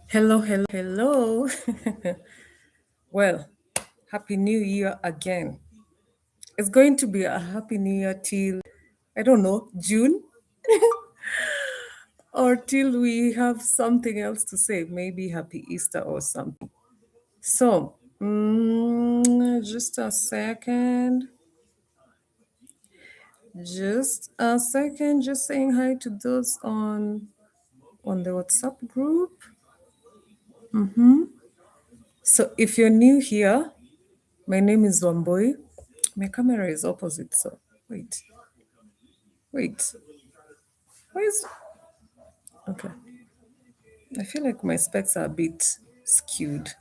Hello, hello, hello. Well, Happy New Year again. It's going to be a Happy New Year till, I don't know, June or till we have something else to say, maybe Happy Easter or something. So, just a second. Just a second. Just saying hi to those on the WhatsApp group. So, if you're new here, my name is Wamboi. My camera is opposite, so wait. Why is okay? I feel like my specs are a bit skewed.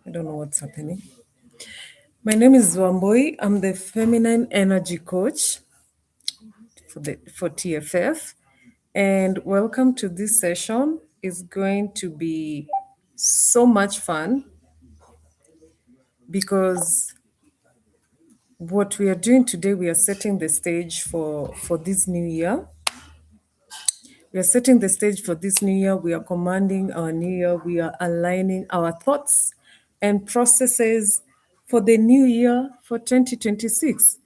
I don't know what's happening. My name is Wamboi. I'm the feminine energy coach for TFF, and welcome to this session. It's going to be so much fun because what we are doing today, we are setting the stage for this new year. We are setting the stage for this new year. We are commanding our new year. We are aligning our thoughts and processes for the new year for 2026.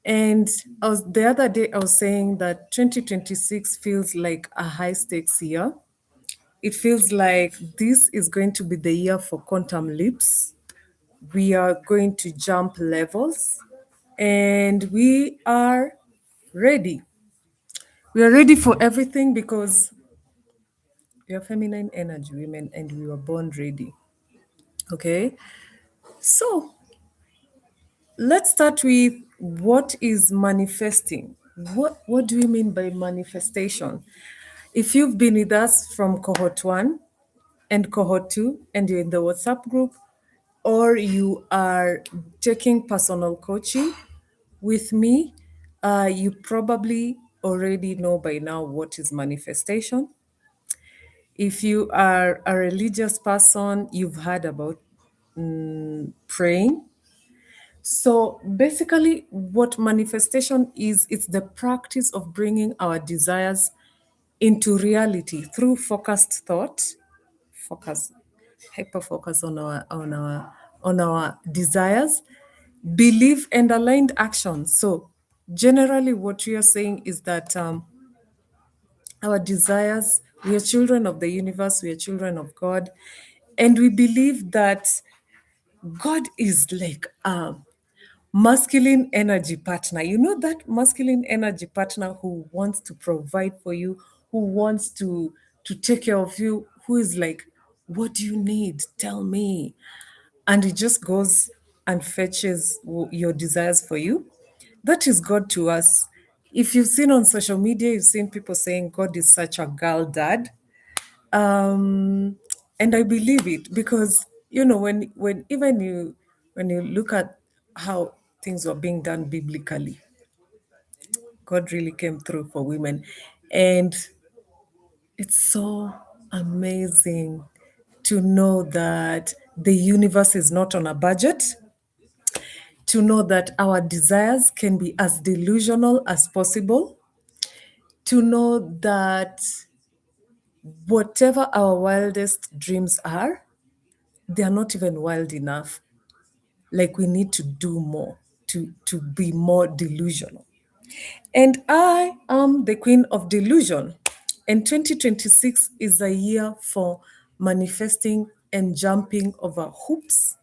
And the other day, I was saying that 2026 feels like a high stakes year. It feels like this is going to be the year for quantum leaps. We are going to jump levels and we are ready. We are ready for everything because we are feminine energy women and we were born ready. Okay. So let's start with what is manifesting. What do we mean by manifestation? If you've been with us from cohort 1 and cohort 2 and you're in the WhatsApp group, or you are taking personal coaching with me, you probably already know by now what is manifestation. If you are a religious person, you've heard about praying. So basically, what manifestation is, it's the practice of bringing our desires into reality through focused thought, focus, hyper focus on our desires, belief, and aligned action. So generally, what we are saying is that our desires, we are children of the universe, we are children of God, and we believe that God is like a masculine energy partner. You know that masculine energy partner who wants to provide for you, who wants to take care of you, who is like, what do you need? Tell me. And he just goes and fetches your desires for you. That is God to us. If you've seen on social media, you've seen people saying God is such a girl dad. And I believe it because when even when you look at how things were being done biblically, God really came through for women, and it's so amazing to know that the universe is not on a budget, to know that our desires can be as delusional as possible, to know that whatever our wildest dreams are, they are not even wild enough. Like we need to do more to be more delusional. And I am the queen of delusion. And 2026 is a year for manifesting and jumping over hoops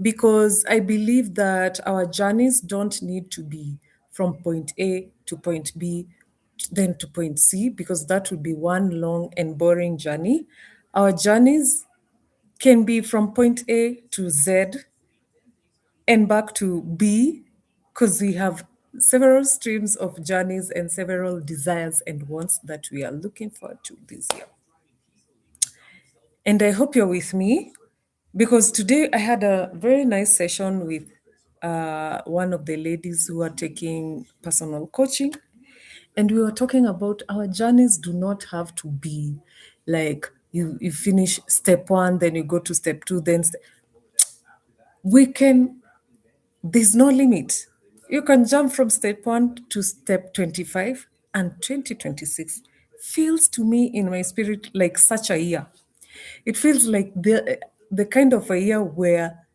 because I believe that our journeys don't need to be from point A to point B, then to point C, because that would be one long and boring journey. Our journeys can be from point A to Z and back to B, because we have several streams of journeys and several desires and wants that we are looking forward to this year. And I hope you're with me because today I had a very nice session with one of the ladies who are taking personal coaching. And we were talking about our journeys do not have to be like you finish step 1, then you go to step 2, then we can, there's no limit. You can jump from step 1 to step 25, and 2026 feels to me in my spirit like such a year. It feels like the kind of a year where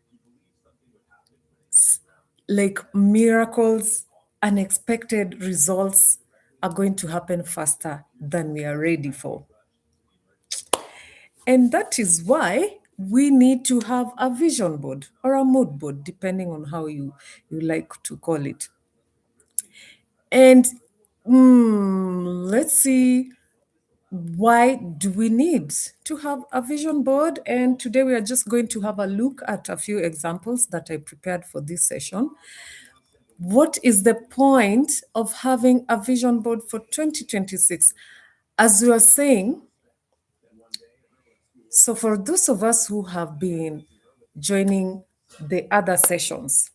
like miracles, unexpected results are going to happen faster than we are ready for. And that is why we need to have a vision board or a mood board, depending on how you like to call it. And let's see, why do we need to have a vision board? And today we are just going to have a look at a few examples that I prepared for this session. What is the point of having a vision board for 2026? As you are saying, so for those of us who have been joining the other sessions,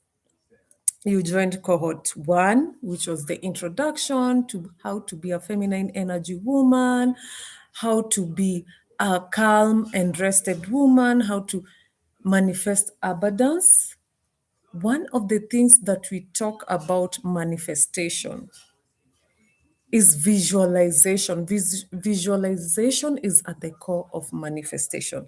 you joined cohort 1, which was the introduction to how to be a feminine energy woman, how to be a calm and rested woman, how to manifest abundance. One of the things that we talk about manifestation is visualization. Visualization is at the core of manifestation.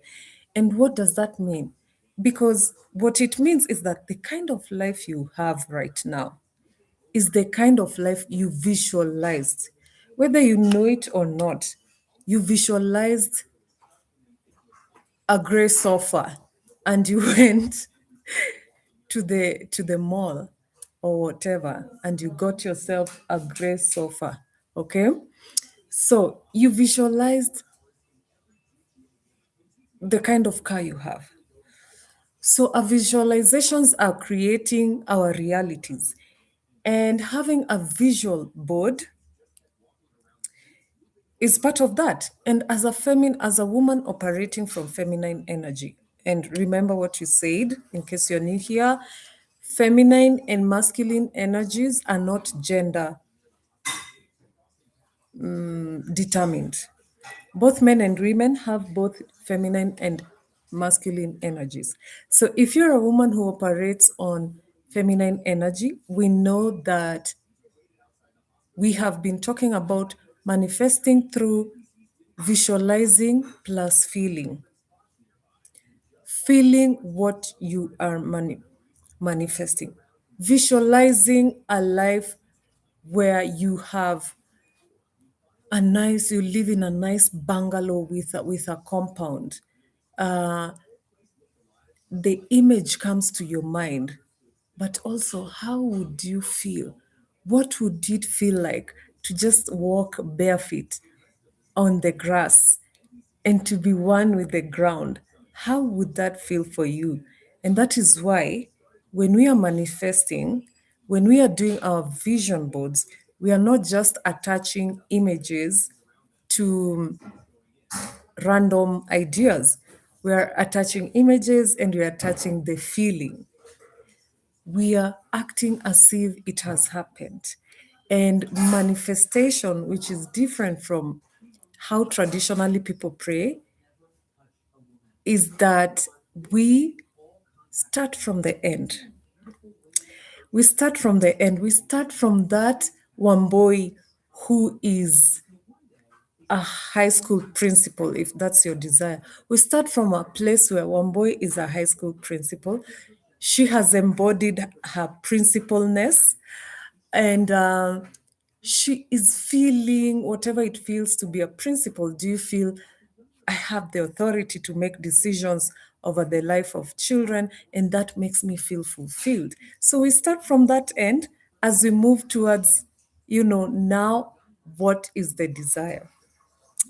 And what does that mean? Because what it means is that the kind of life you have right now is the kind of life you visualized. Whether you know it or not, you visualized a gray sofa and you went to the mall or whatever and you got yourself a gray sofa. Okay? So you visualized the kind of car you have. So our visualizations are creating our realities. And having a visual board is part of that. And as a woman operating from feminine energy, and remember what you said, in case you're new here, feminine and masculine energies are not gender determined. Both men and women have both feminine and masculine energies. So if you're a woman who operates on feminine energy, we know that we have been talking about manifesting through visualizing plus feeling. Feeling what you are manifesting. Visualizing a life where you live in a nice bungalow with a compound. The image comes to your mind, but also how would you feel? What would it feel like to just walk barefoot on the grass and to be one with the ground? How would that feel for you? And that is why when we are manifesting, when we are doing our vision boards, we are not just attaching images to random ideas. We are attaching images and we are attaching the feeling. We are acting as if it has happened. And manifestation, which is different from how traditionally people pray, is that we start from the end. We start from the end. We start from that one boy who is a high school principal, if that's your desire. We start from a place where one boy is a high school principal. She has embodied her principalness and she is feeling whatever it feels to be a principal. Do you feel I have the authority to make decisions over the life of children, and that makes me feel fulfilled? So we start from that end as we move towards, now what is the desire?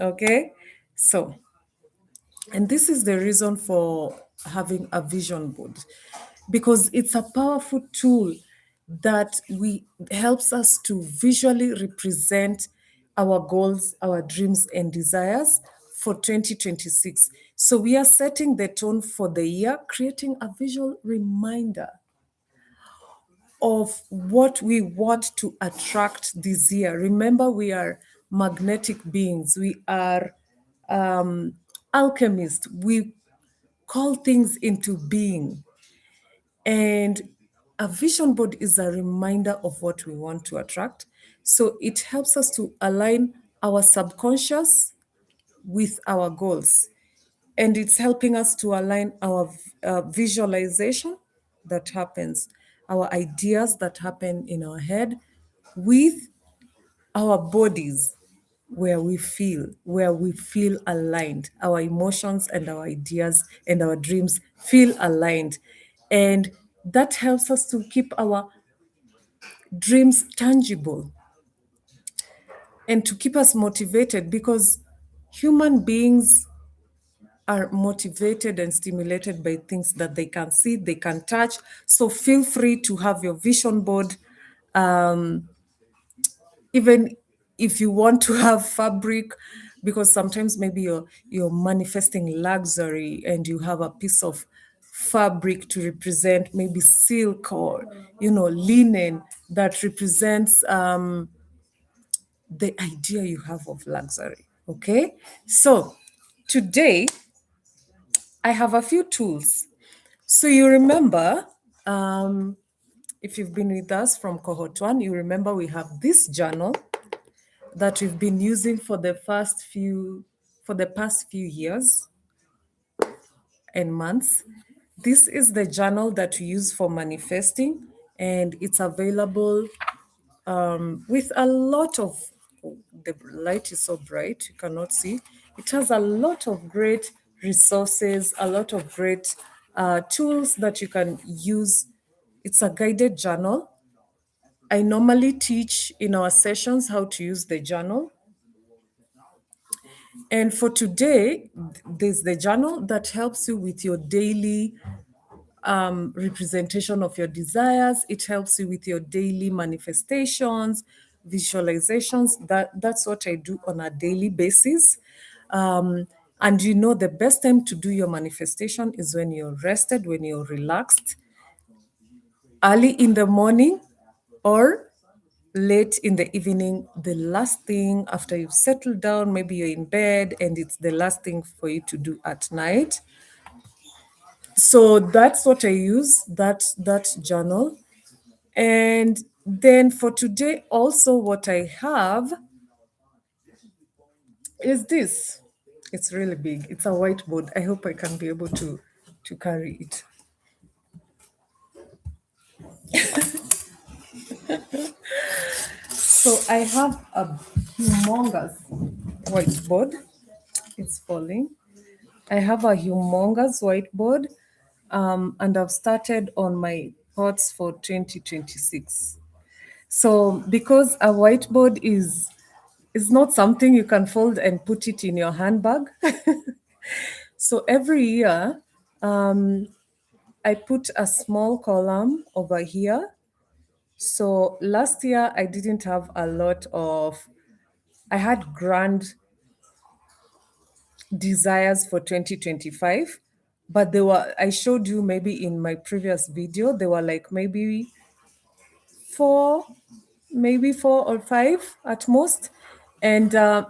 Okay, so, and this is the reason for having a vision board, because it's a powerful tool that we helps us to visually represent our goals, our dreams and desires for 2026. So we are setting the tone for the year, creating a visual reminder of what we want to attract this year. Remember, we are magnetic beings. We are alchemists. We call things into being. And a vision board is a reminder of what we want to attract. So it helps us to align our subconscious with our goals. And it's helping us to align our visualization that happens, our ideas that happen in our head with our bodies where we feel aligned. Our emotions and our ideas and our dreams feel aligned. And that helps us to keep our dreams tangible and to keep us motivated, because human beings are motivated and stimulated by things that they can see, they can touch. So feel free to have your vision board. Even if you want to have fabric, because sometimes maybe you're manifesting luxury and you have a piece of fabric to represent maybe silk or linen that represents the idea you have of luxury. Okay, so today I have a few tools. So you remember, if you've been with us from cohort 1, you remember we have this journal that we've been using for the past few years and months. This is the journal that we use for manifesting, and it's available with a lot of, the light is so bright you cannot see. It has a lot of great resources, a lot of great tools that you can use. It's a guided journal. I normally teach in our sessions how to use the journal. And for today, there's the journal that helps you with your daily representation of your desires. It helps you with your daily manifestations, visualizations. That's what I do on a daily basis. And the best time to do your manifestation is when you're rested, when you're relaxed, early in the morning or late in the evening, the last thing after you've settled down, maybe you're in bed and it's the last thing for you to do at night. So that's what I use, that journal. And then for today, also what I have is this. It's really big. It's a whiteboard. I hope I can be able to carry it. So I have a humongous whiteboard. It's falling. I have a humongous whiteboard, and I've started on my thoughts for 2026. So because a whiteboard is not something you can fold and put it in your handbag. So every year, I put a small column over here. So last year I didn't have a lot of, I had grand desires for 2025, but I showed you maybe in my previous video, they were like four, maybe 4 or 5 at most. And there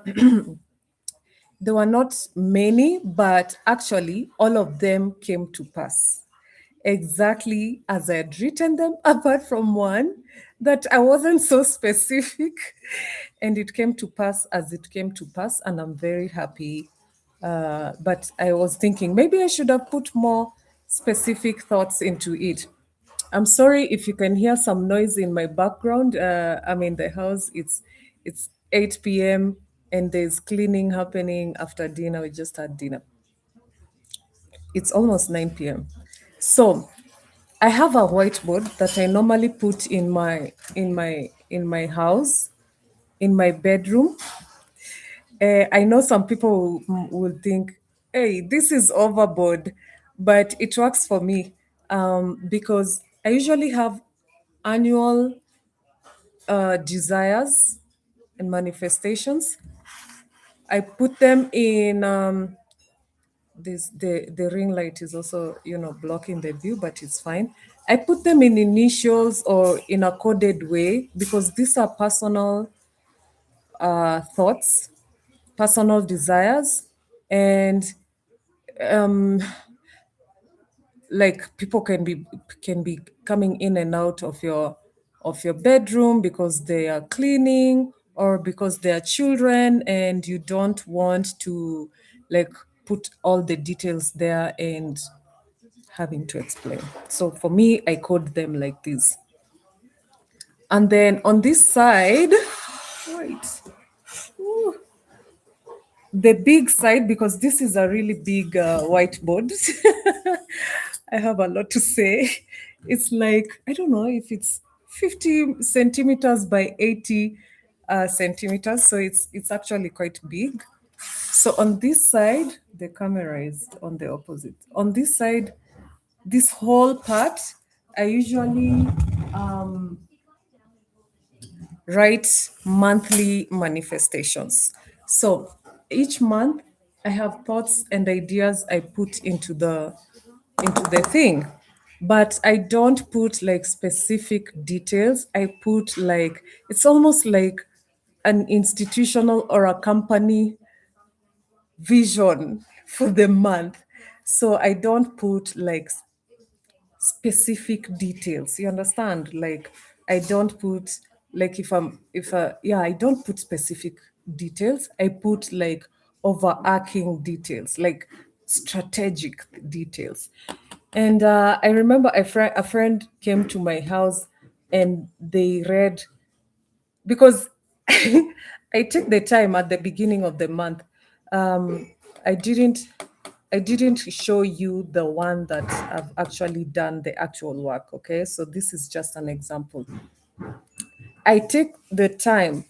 were not many, but actually all of them came to pass exactly as I had written them, apart from one that I wasn't so specific. And it came to pass as it came to pass, and I'm very happy. But I was thinking maybe I should have put more specific thoughts into it. I'm sorry if you can hear some noise in my background. I'm in the house. It's 8 p.m. and there's cleaning happening after dinner. We just had dinner. It's almost 9 p.m. So I have a whiteboard that I normally put in my house, in my bedroom. I know some people will think, "Hey, this is overboard," but it works for me, because I usually have annual desires and manifestations. I put them in this the ring light is also blocking the view, but it's fine. I put them in initials or in a coded way because these are personal thoughts, personal desires, and like people can be coming in and out of your bedroom because they are cleaning or because they are children and you don't want to like put all the details there and having to explain. So for me, I code them like this. And then on this side, wait, the big side, because this is a really big whiteboard. I have a lot to say. It's like, I don't know if it's 50 centimeters by 80 centimeters. So it's actually quite big. So on this side, the camera is on the opposite. On this side, this whole part, I usually write monthly manifestations. So each month I have thoughts and ideas I put into the thing. But I don't put like specific details. I put like it's almost like an institutional or a company vision for the month. So I don't put like specific details. You understand? Like I don't put like if I don't put specific details. I put like overarching details, like strategic details. And I remember a friend came to my house and they read because I take the time at the beginning of the month. Um, I didn't I didn't show you the one that I've actually done the actual work. Okay, so this is just an example. I take the time,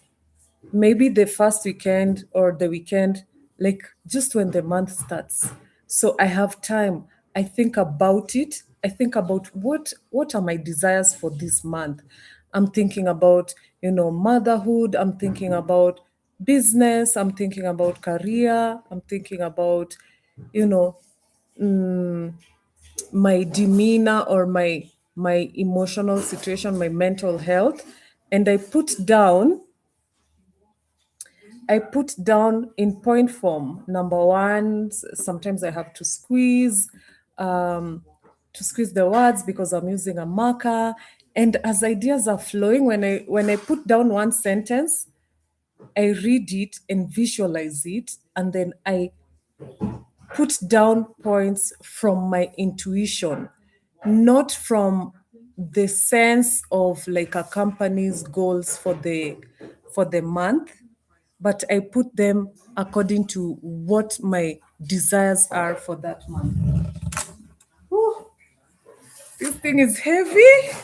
maybe the first weekend or the weekend, like just when the month starts. So I have time. I think about it. I think about what are my desires for this month. I'm thinking about, motherhood. I'm thinking about business. I'm thinking about career. I'm thinking about, you know, my demeanor or my emotional situation, my mental health. And I put down in point form. Number one, sometimes I have to squeeze the words because I'm using a marker. And as ideas are flowing, when I put down one sentence, I read it and visualize it, and then I put down points from my intuition, not from the sense of like a company's goals for the month, but I put them according to what my desires are for that month. Whew, this thing is heavy.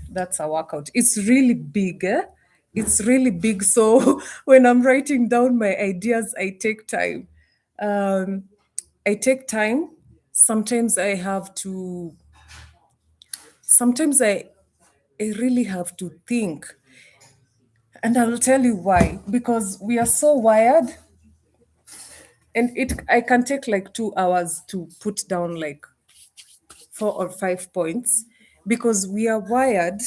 That's a workout. It's really big, eh? It's really big. So when I'm writing down my ideas, I take time. Um, I take time. Sometimes I have to, sometimes I really have to think. And I'll tell you why. Because we are so wired, and I can take like 2 hours to put down like 4 or 5 points, because we are wired,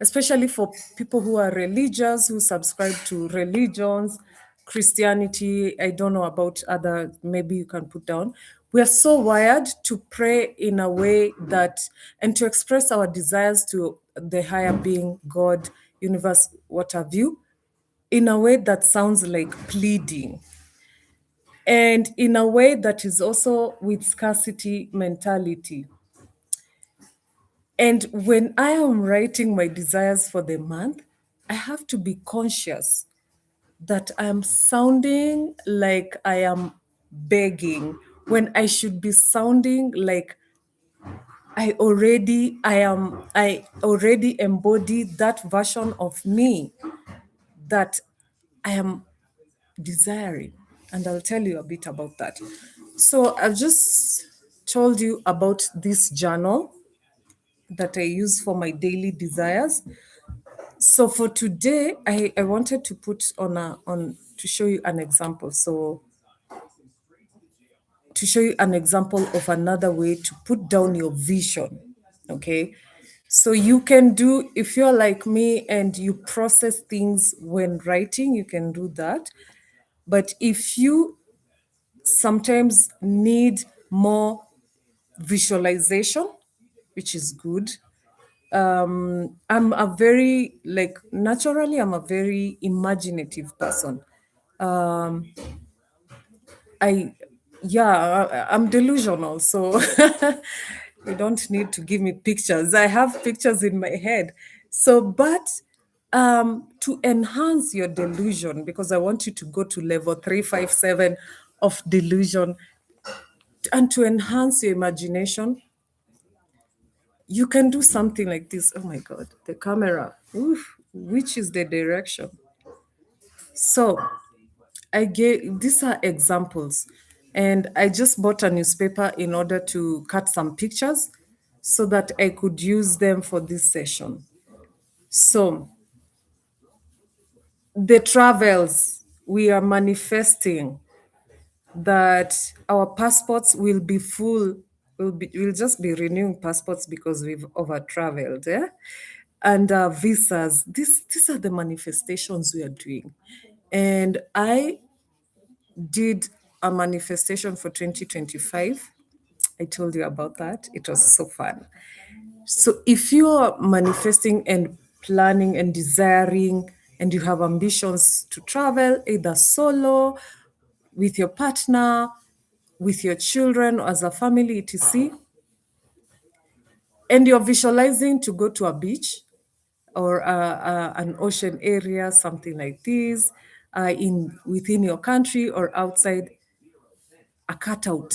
especially for people who are religious, who subscribe to religions, Christianity. I don't know about other, maybe you can put down. We are so wired to pray in a way that, and to express our desires to the higher being, God, universe, what have you, in a way that sounds like pleading, and in a way that is also with scarcity mentality. And when I am writing my desires for the month, I have to be conscious that I am sounding like I am begging, when I should be sounding like I already embody that version of me that I am desiring. And I'll tell you a bit about that. So I've just told you about this journal that I use for my daily desires. So for today, I wanted to put on to show you an example. So to show you an example of another way to put down your vision. Okay. So you can do, if you're like me and you process things when writing, you can do that. But if you sometimes need more visualization, which is good, I'm a very, like, naturally, I'm a very imaginative person. Um, I, yeah, I'm delusional, so you don't need to give me pictures. I have pictures in my head. So, but to enhance your delusion, because I want you to go to level 357 of delusion, and to enhance your imagination, you can do something like this. Oh my God, the camera. Oof, which is the direction? So I gave, these are examples, and I just bought a newspaper in order to cut some pictures so that I could use them for this session. So the travels, we are manifesting that our passports will be full, we'll just be renewing passports because we've over traveled, yeah? And visas. These are the manifestations we are doing. And I did a manifestation for 2025. I told you about that. It was so fun. So if you're manifesting and planning and desiring and you have ambitions to travel, either solo, with your partner, with your children, as a family, etc., and you're visualizing to go to a beach or an ocean area, something like this, in within your country or outside, a cutout.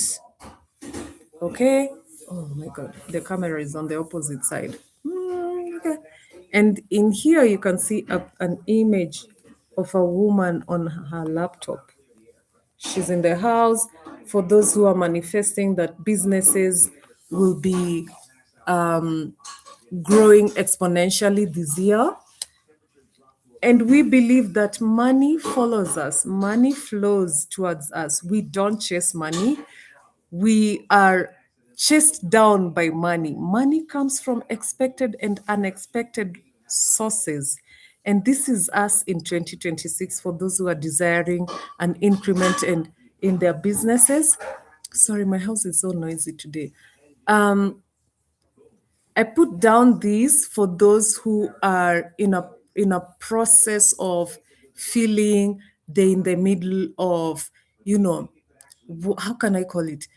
Okay. Oh my God, the camera is on the opposite side. Okay. And in here, you can see an image of a woman on her laptop. She's in the house. For those who are manifesting that businesses will be growing exponentially this year. And we believe that money follows us, money flows towards us. We don't chase money, we are chased down by money. Money comes from expected and unexpected sources. And this is us in 2026 for those who are desiring an increment in their businesses. Sorry, my house is so noisy today. I put down these for those who are in a process of feeling they're in the middle of, how can I call it?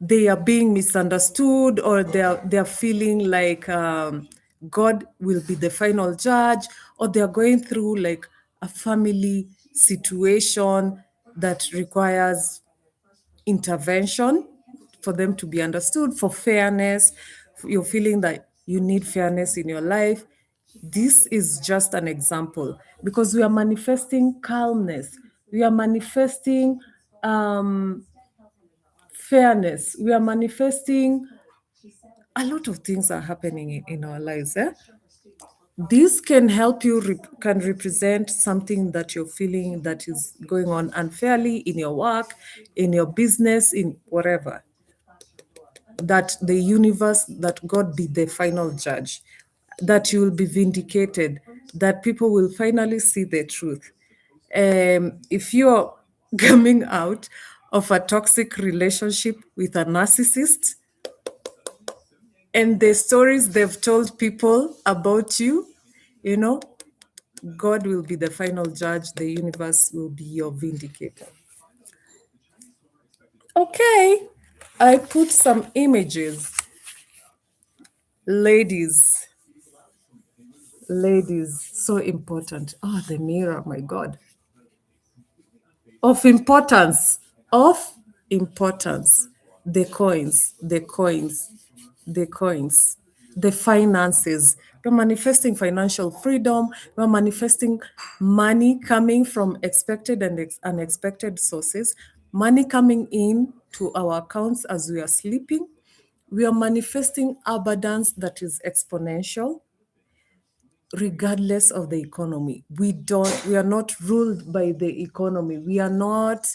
They are being misunderstood, or they're feeling like God will be the final judge, or they're going through like a family situation that requires intervention for them to be understood, for fairness. You're feeling that you need fairness in your life. This is just an example because we are manifesting calmness. We are manifesting fairness. We are manifesting a lot of things are happening in our lives. This can help you, can represent something that you're feeling that is going on unfairly in your work, in your business, in whatever. That the universe, that God be the final judge, that you will be vindicated, that people will finally see the truth. If you're coming out of a toxic relationship with a narcissist, and the stories they've told people about you, you know, God will be the final judge, the universe will be your vindicator. Okay, I put some images. Ladies, so important. Oh, the mirror, my God. Of importance, of importance. The coins, the finances. We're manifesting financial freedom. We're manifesting money coming from expected and unexpected sources, money coming in to our accounts as we are sleeping. We are manifesting abundance that is exponential regardless of the economy. We are not ruled by the economy. We are not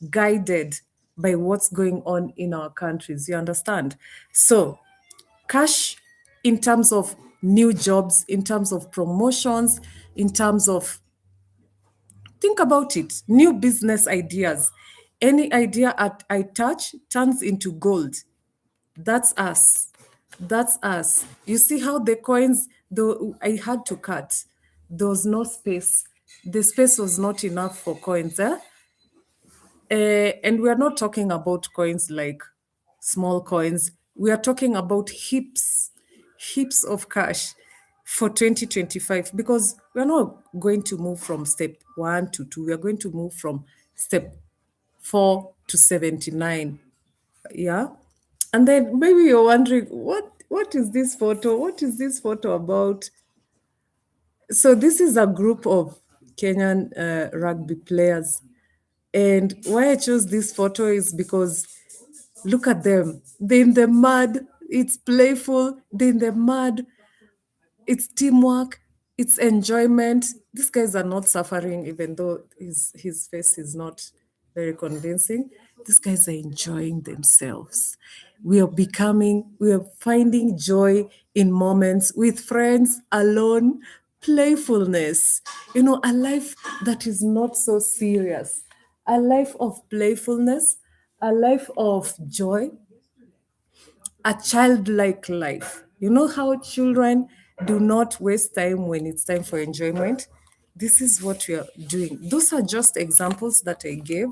guided by what's going on in our countries. You understand? So, cash in terms of new jobs, in terms of promotions, in terms of, think about it, new business ideas. Any idea I touch turns into gold. That's us. That's us. You see how the coins, though I had to cut, there was no space. The space was not enough for coins. And we are not talking about coins like small coins. We are talking about heaps of cash for 2025, because we're not going to move from step 1 to 2. We are going to move from step 4 to 79. Yeah. And then maybe you're wondering, what is this photo? What is this photo about? So this is a group of Kenyan rugby players. And why I chose this photo is because look at them. They're in the mud. It's playful. They're in the mud. It's teamwork, it's enjoyment. These guys are not suffering, even though his face is not very convincing. These guys are enjoying themselves. We are finding joy in moments with friends, alone, playfulness. A life that is not so serious, a life of playfulness, a life of joy, a childlike life. You know how children do not waste time when it's time for enjoyment? This is what we are doing. Those are just examples that I gave.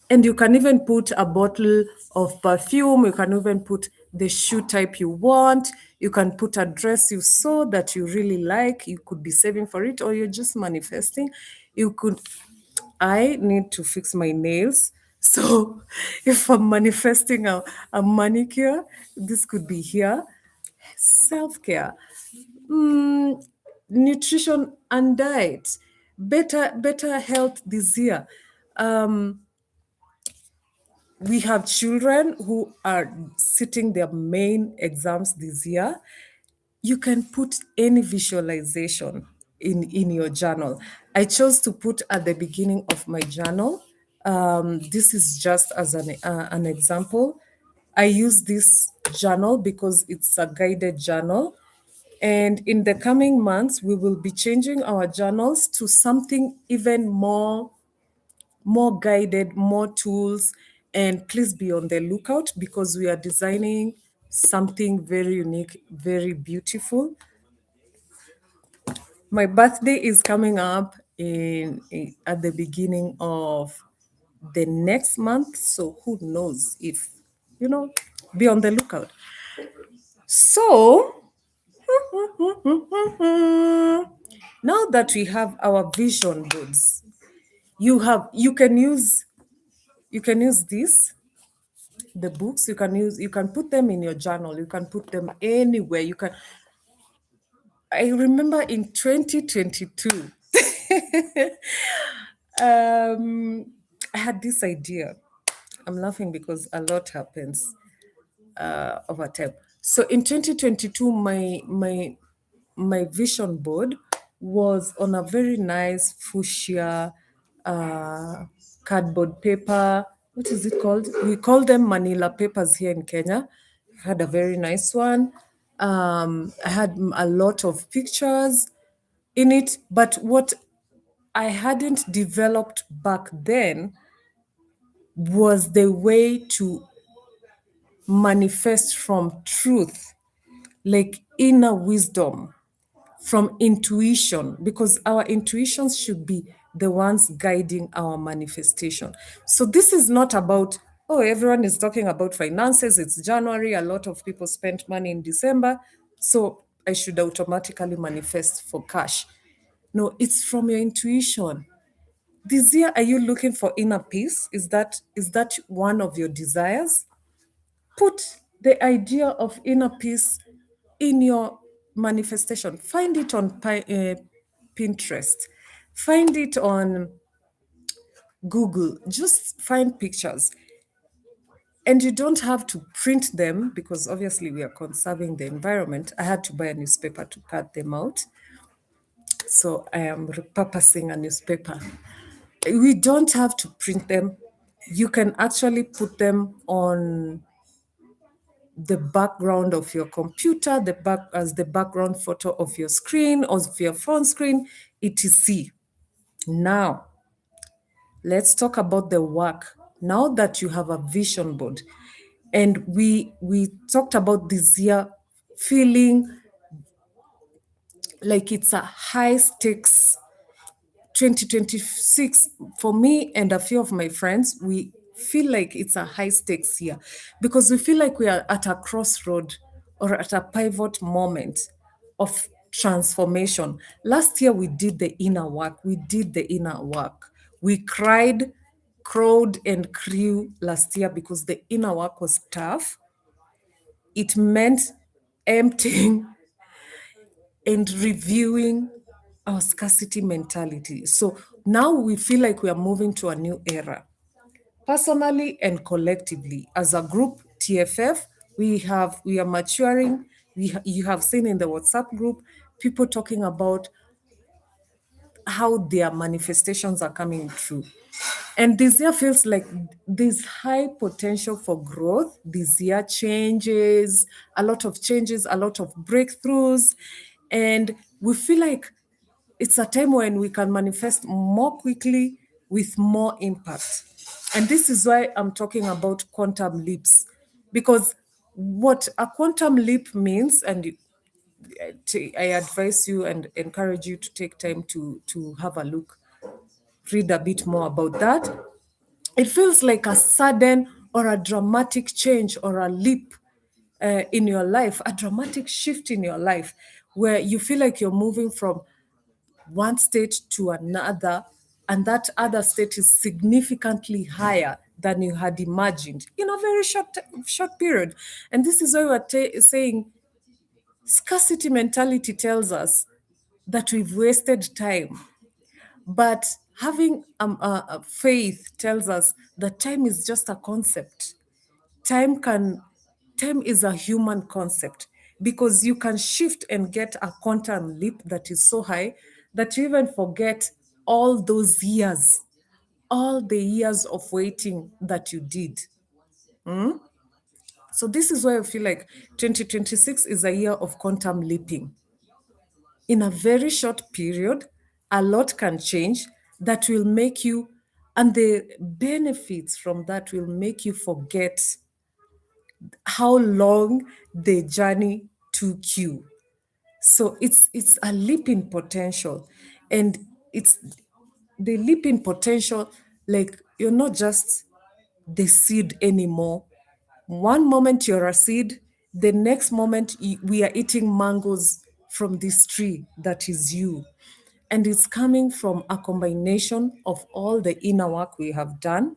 And you can even put a bottle of perfume. You can even put the shoe type you want. You can put a dress you saw that you really like. You could be saving for it, or you're just manifesting. You could. I need to fix my nails. So if I'm manifesting a manicure, this could be here. Self care, nutrition and diet, better health this year. We have children who are sitting their main exams this year. You can put any visualization in your journal. I chose to put at the beginning of my journal. This is just as an example. I use this journal because it's a guided journal. And in the coming months, we will be changing our journals to something even more guided, more tools. And please be on the lookout, because we are designing something very unique, very beautiful. My birthday is coming up at the beginning of the next month, so who knows if be on the lookout. So now that we have our vision boards, you can use this, the books. You can put them in your journal. You can put them anywhere. I remember in 2022, I had this idea. I'm laughing because a lot happens over time. So in 2022, my vision board was on a very nice fuchsia uh, cardboard paper. What is it called? We call them Manila papers here in Kenya. I had a very nice one. I had a lot of pictures in it, but what I hadn't developed back then was the way to manifest from truth, like inner wisdom, from intuition, because our intuitions should be the ones guiding our manifestation. So this is not about, oh, everyone is talking about finances. It's January. A lot of people spent money in December. So I should automatically manifest for cash. No, it's from your intuition. This year, are you looking for inner peace? Is that one of your desires? Put the idea of inner peace in your manifestation. Find it on Pinterest. Find it on Google. Just find pictures. And you don't have to print them, because obviously we are conserving the environment. I had to buy a newspaper to cut them out. So I am repurposing a newspaper. We don't have to print them. You can actually put them on the background of your computer, as the background photo of your screen or of your phone screen, etc. Now, let's talk about the work. Now that you have a vision board, And we talked about this year feeling like it's a high stakes 2026. For me and a few of my friends, we feel like it's a high stakes year because we feel like we are at a crossroad or at a pivot moment of transformation. Last year, we did the inner work. We did the inner work. We cried, crowed, and crew last year because the inner work was tough. It meant emptying and reviewing our scarcity mentality. So now we feel like we are moving to a new era, personally and collectively. As a group, TFF, we are maturing. You have seen in the WhatsApp group people talking about how their manifestations are coming true. And this year feels like there's high potential for growth. This year changes, a lot of changes, a lot of breakthroughs. And we feel like it's a time when we can manifest more quickly with more impact. And this is why I'm talking about quantum leaps. Because what a quantum leap means, and I advise you and encourage you to take time to have a look, read a bit more about that. It feels like a sudden or a dramatic change or a leap in your life, a dramatic shift in your life, where you feel like you're moving from one state to another, and that other state is significantly higher than you had imagined in a very short period. And this is why we're saying scarcity mentality tells us that we've wasted time, but having a faith tells us that time is just a concept. Time can time is a human concept because you can shift and get a quantum leap that is so high that you even forget all those years, all the years of waiting that you did. So this is why I feel like 2026 is a year of quantum leaping. In a very short period, a lot can change that will make you, and the benefits from that will make you forget how long the journey took you. So it's a leap in potential, and it's the leap in potential, like you're not just the seed anymore. One moment you're a seed, the next moment we are eating mangoes from this tree that is you. And it's coming from a combination of all the inner work we have done,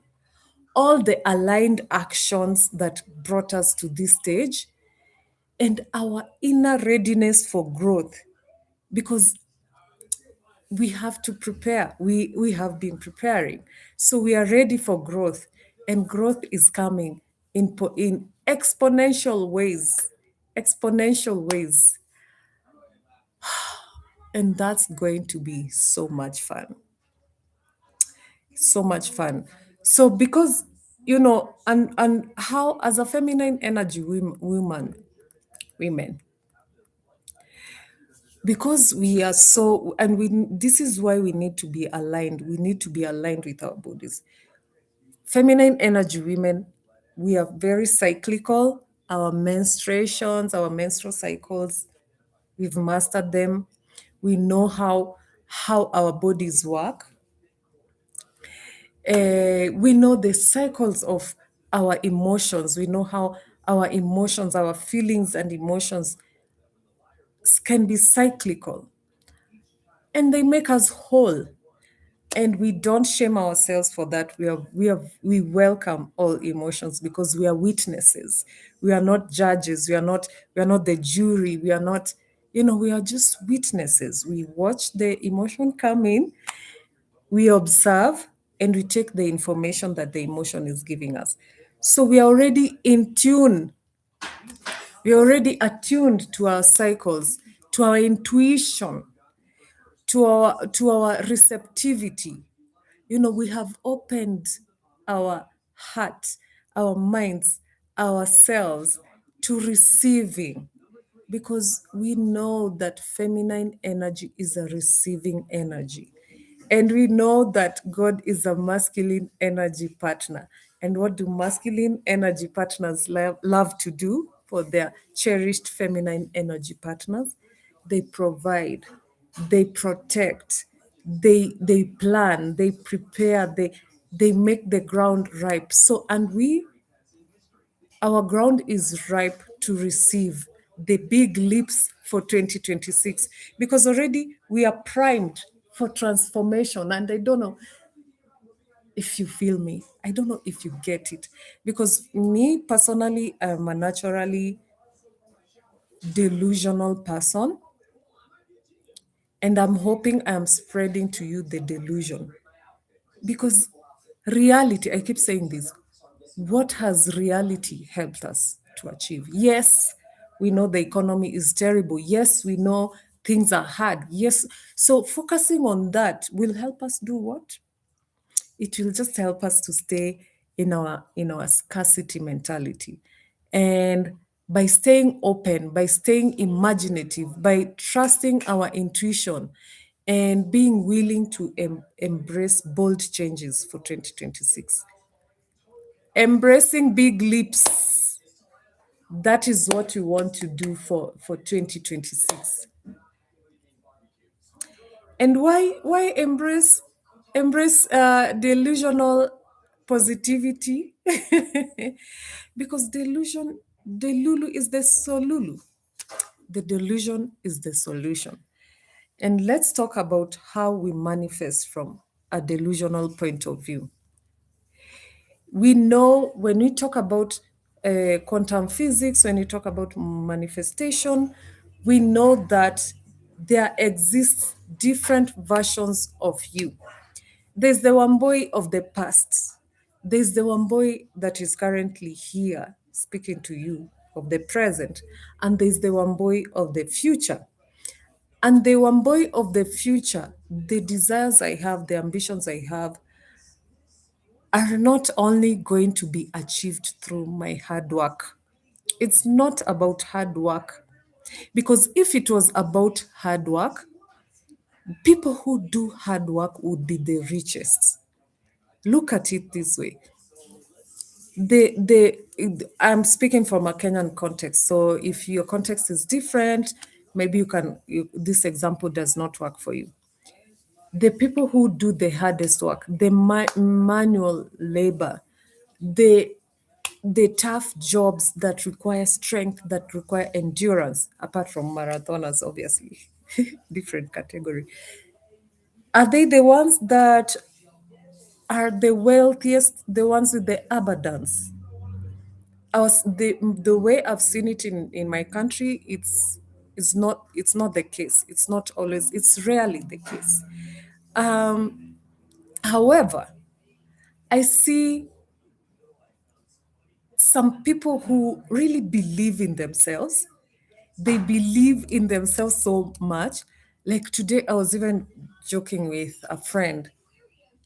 all the aligned actions that brought us to this stage, and our inner readiness for growth. Because we have to prepare. We have been preparing. So we are ready for growth. And growth is coming in exponential ways. Exponential ways. And that's going to be so much fun. So much fun. So because and how as a feminine energy women, because we are so, and we this is why we need to be aligned. We need to be aligned with our bodies. Feminine energy women, we are very cyclical. Our menstruations, our menstrual cycles, we've mastered them. We know how our bodies work. We know the cycles of our emotions. We know how our emotions, our feelings and emotions can be cyclical, and they make us whole. And we don't shame ourselves for that. We welcome all emotions because we are witnesses. We are not judges. We are not the jury. We are not, we are just witnesses. We watch the emotion come in, we observe, and we take the information that the emotion is giving us. So we are already in tune. We are already attuned to our cycles, to our intuition, to our receptivity. We have opened our heart, our minds, ourselves to receiving, because we know that feminine energy is a receiving energy. And we know that God is a masculine energy partner. And what do masculine energy partners love to do for their cherished feminine energy partners? They provide, they protect, they plan, they prepare, they make the ground ripe. So, and our ground is ripe to receive the big leaps for 2026 because already we are primed for transformation. And I don't know if you feel me, I don't know if you get it. Because me personally, I'm a naturally delusional person, and I'm hoping I'm spreading to you the delusion. Because reality, I keep saying this, what has reality helped us to achieve? Yes, we know the economy is terrible. Yes, we know things are hard. Yes. So focusing on that will help us do what? It will just help us to stay in our scarcity mentality. And by staying open, by staying imaginative, by trusting our intuition and being willing to embrace bold changes for 2026. Embracing big leaps, that is what we want to do for 2026. And why embrace delusional positivity? Because delulu is the solulu. The delusion is the solution. And let's talk about how we manifest from a delusional point of view. We know when we talk about quantum physics, when we talk about manifestation, we know that there exists different versions of you. There's the one boy of the past. There's the one boy that is currently here speaking to you of the present. And there's the one boy of the future. And the one boy of the future, the desires I have, the ambitions I have, are not only going to be achieved through my hard work. It's not about hard work. Because if it was about hard work, people who do hard work would be the richest. Look at it this way. I'm speaking from a Kenyan context. So if your context is different, maybe this example does not work for you. The people who do the hardest work, the manual labor, the the tough jobs that require strength, that require endurance, apart from marathoners, obviously, different category. Are they the ones that are the wealthiest, the ones with the abundance? The way I've seen it in my country, it's not the case. It's not always, it's rarely the case. However, I see some people who really believe in themselves. They believe in themselves so much. Like today, I was even joking with a friend.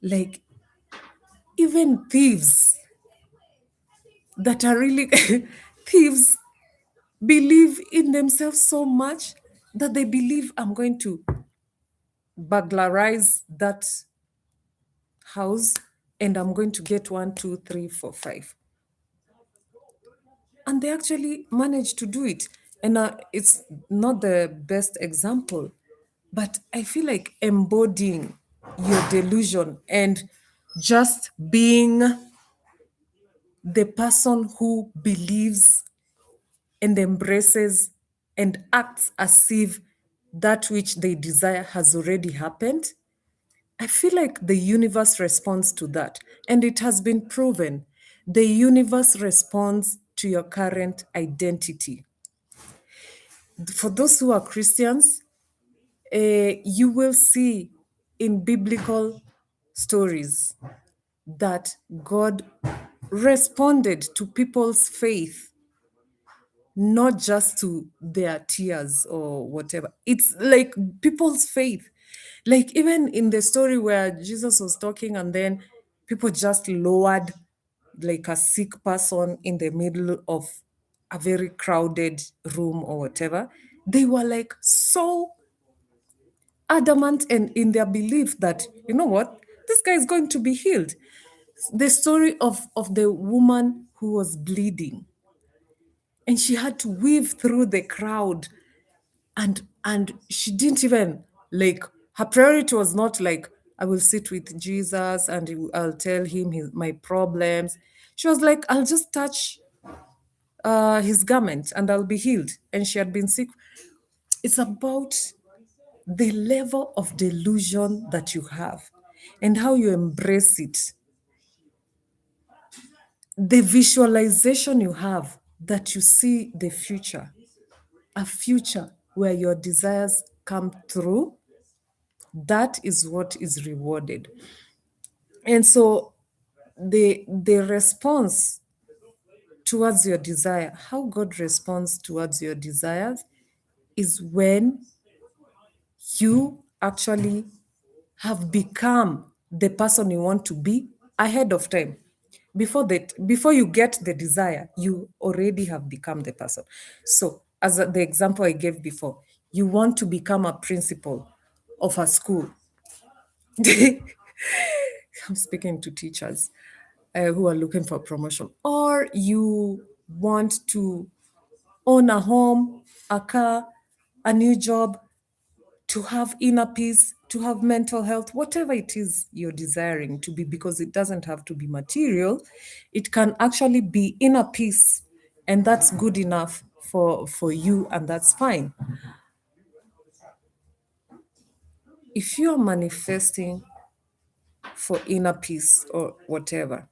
Like, even thieves that are really thieves believe in themselves so much that they believe I'm going to burglarize that house and I'm going to get 1, 2, 3, 4, 5. And they actually manage to do it. And it's not the best example, but I feel like embodying your delusion and just being the person who believes and embraces and acts as if that which they desire has already happened. I feel like the universe responds to that. And it has been proven. The universe responds to your current identity. For those who are Christians, you will see in biblical stories that God responded to people's faith, not just to their tears or whatever. It's like people's faith. Like even in the story where Jesus was talking and then people just lowered like a sick person in the middle of a very crowded room or whatever, they were like so adamant and in their belief that, you know what, this guy is going to be healed. The story of the woman who was bleeding, and she had to weave through the crowd, and she didn't even, like, her priority was not like, I will sit with Jesus and I'll tell him my problems. She was like, I'll just touch his garment and I'll be healed. And she had been sick. It's about the level of delusion that you have and how you embrace it, the visualization you have that you see the future, a future where your desires come through. That is what is rewarded. And so the response towards your desire, how God responds towards your desires, is when you actually have become the person you want to be ahead of time. Before you get the desire, you already have become the person. So, as the example I gave before, you want to become a principal of a school. I'm speaking to teachers who are looking for promotion, or you want to own a home, a car, a new job, to have inner peace, to have mental health, whatever it is you're desiring to be, because it doesn't have to be material. It can actually be inner peace, and that's good enough for you, and that's fine. If you're manifesting for inner peace or whatever,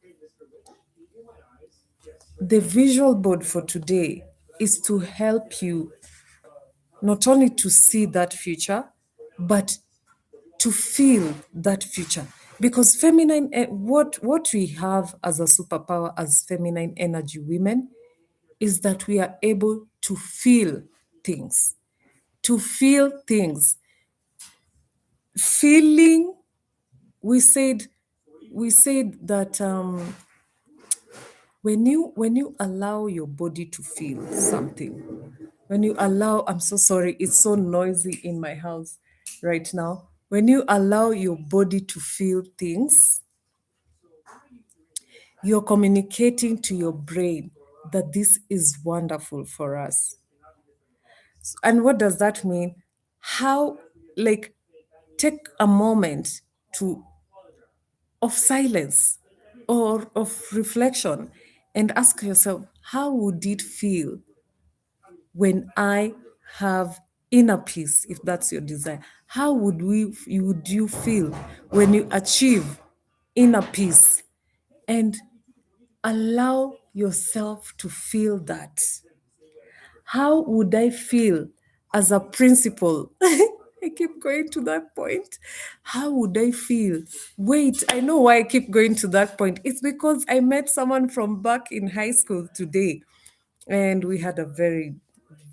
the visual board for today is to help you not only to see that future, but to feel that future. Because feminine, what we have as a superpower as feminine energy women is that we are able to feel things. To feel things. Feeling, we said that when you allow your body to feel something, when you allow, I'm so sorry, it's so noisy in my house right now. When you allow your body to feel things, you're communicating to your brain that this is wonderful for us. And what does that mean? How, like, take a moment to of silence or of reflection and ask yourself, how would it feel when I have inner peace, if that's your desire? How would you feel when you achieve inner peace? And allow yourself to feel that. How would I feel as a principal? I keep going to that point. How would I feel? Wait, I know why I keep going to that point. It's because I met someone from back in high school today, and we had a very,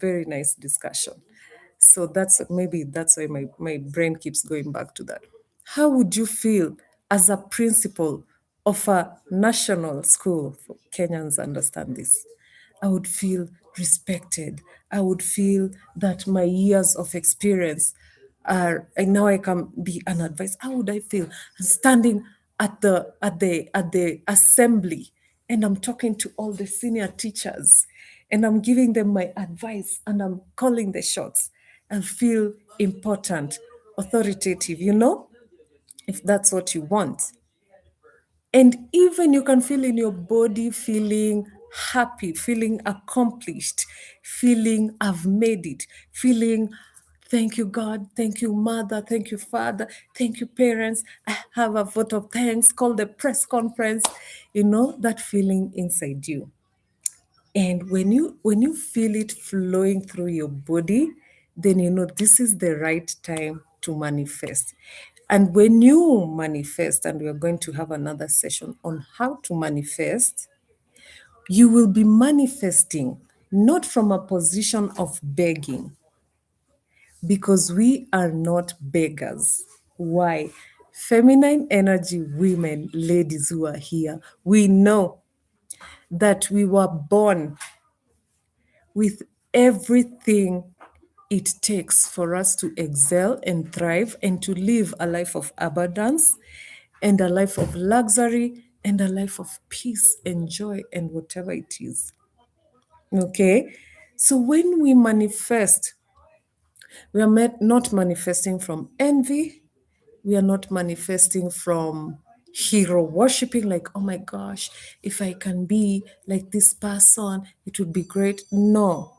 very nice discussion. So that's why my brain keeps going back to that. How would you feel as a principal of a national school? Kenyans understand this. I would feel respected. I would feel that my years of experience are, and now I can be an advice. How would I feel standing at the assembly, and I'm talking to all the senior teachers, and I'm giving them my advice, and I'm calling the shots, and feel important, authoritative, if that's what you want. And even you can feel in your body, feeling happy, feeling accomplished, feeling I've made it, feeling thank you, God, thank you, Mother, thank you, Father, thank you, parents. I have a vote of thanks, call the press conference, that feeling inside you. And when you feel it flowing through your body, then you know this is the right time to manifest. And when you manifest, and we are going to have another session on how to manifest, you will be manifesting not from a position of begging, because we are not beggars. Why? Feminine energy women, ladies who are here, we know that we were born with everything it takes for us to excel and thrive and to live a life of abundance and a life of luxury and a life of peace and joy and whatever it is. Okay? So when we manifest, we are not manifesting from envy. We are not manifesting from hero worshiping, like, oh my gosh, if I can be like this person, it would be great. No,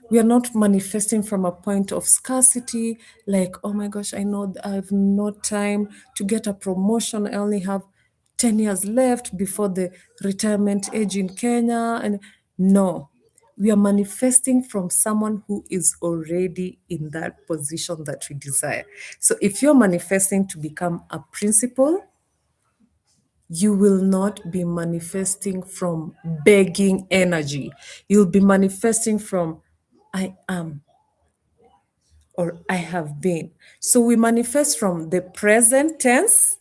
we are not manifesting from a point of scarcity, like, oh my gosh, I know I have no time to get a promotion. I only have 10 years left before the retirement age in Kenya. And no, we are manifesting from someone who is already in that position that we desire. So if you're manifesting to become a principal, you will not be manifesting from begging energy. You'll be manifesting from I am or I have been. So we manifest from the present tense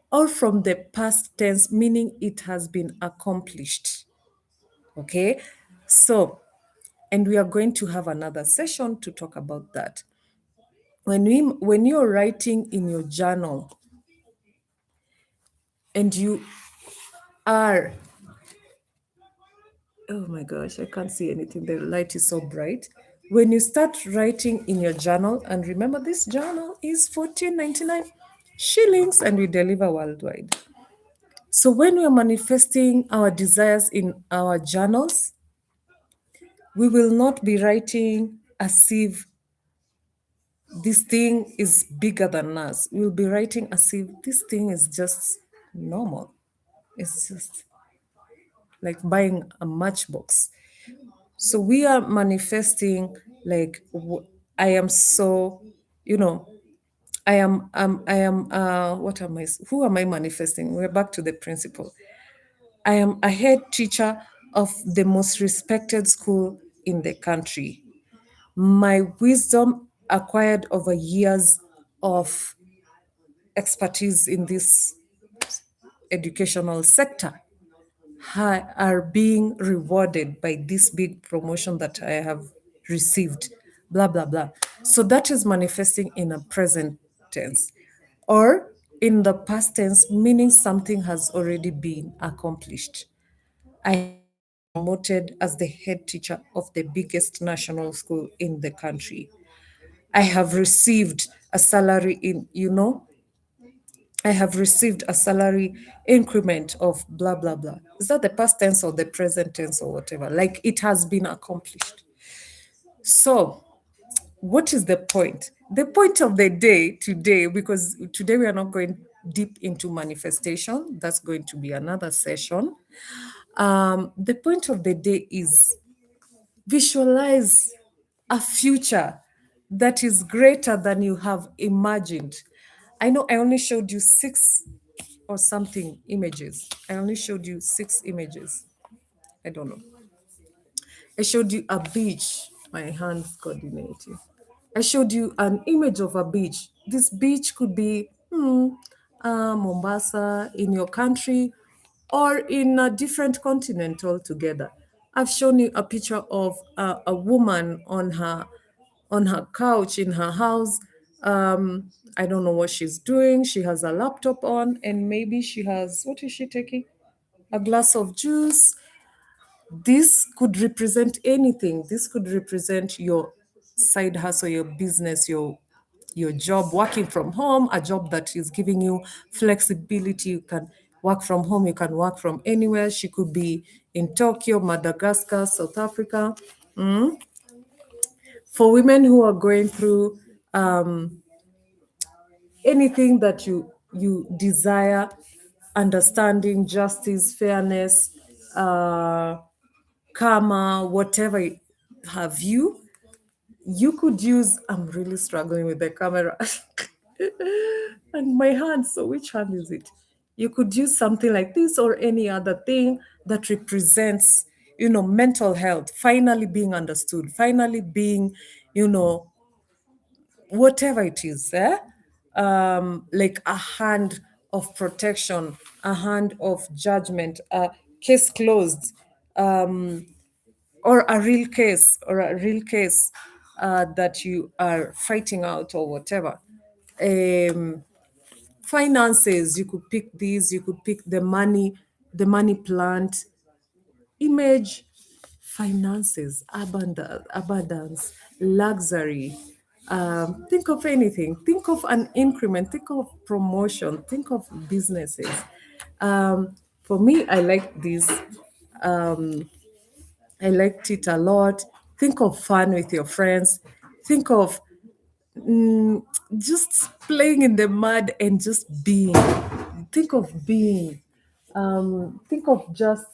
or from the past tense, meaning it has been accomplished. Okay? So, and we are going to have another session to talk about that. When you're writing in your journal and you are, oh my gosh, I can't see anything. The light is so bright. When you start writing in your journal, and remember this journal is 14.99 shillings and we deliver worldwide. So when we are manifesting our desires in our journals, we will not be writing as if this thing is bigger than us. We'll be writing as if this thing is just normal. It's just like buying a matchbox. So we are manifesting like I am so, you know, what am I, who am I manifesting? We're back to the principle. I am a head teacher of the most respected school in the country. My wisdom acquired over years of expertise in this educational sector are being rewarded by this big promotion that I have received, blah, blah, blah. So that is manifesting in a present tense or in the past tense, meaning something has already been accomplished. I have been promoted as the head teacher of the biggest national school in the country. I have received a salary in, I have received a salary increment of blah, blah, blah. Is that the past tense or the present tense or whatever? Like it has been accomplished. So, what is the point? The point of the day today, because today we are not going deep into manifestation, that's going to be another session. The point of the day is visualize a future that is greater than you have imagined. I know I only showed you 6 or something images. I only showed you 6 images. I don't know. I showed you a beach. My hands coordinating. I showed you an image of a beach. This beach could be Mombasa in your country or in a different continent altogether. I've shown you a picture of a woman on her couch in her house. I don't know what she's doing. She has a laptop on, and maybe she has, what is she taking? A glass of juice. This could represent anything. This could represent your side hustle, your business, your job, working from home, a job that is giving you flexibility. You can work from home, you can work from anywhere. She could be in Tokyo, Madagascar, South Africa. For women who are going through anything that you desire, understanding, justice, fairness, karma, whatever have you could use, I'm really struggling with the camera and my hand, so which hand is it? You could use something like this or any other thing that represents, mental health, finally being understood, finally being, whatever it is, like a hand of protection, a hand of judgment, a case closed, or a real case, that you are fighting out or whatever. Um, Finances, you could pick these, you could pick the money plant, image, finances, abundance, luxury. Think of anything. Think of an increment. Think of promotion. Think of businesses. For me, I like this. I liked it a lot. Think of fun with your friends. Think of just playing in the mud and just being. Think of being. Think of just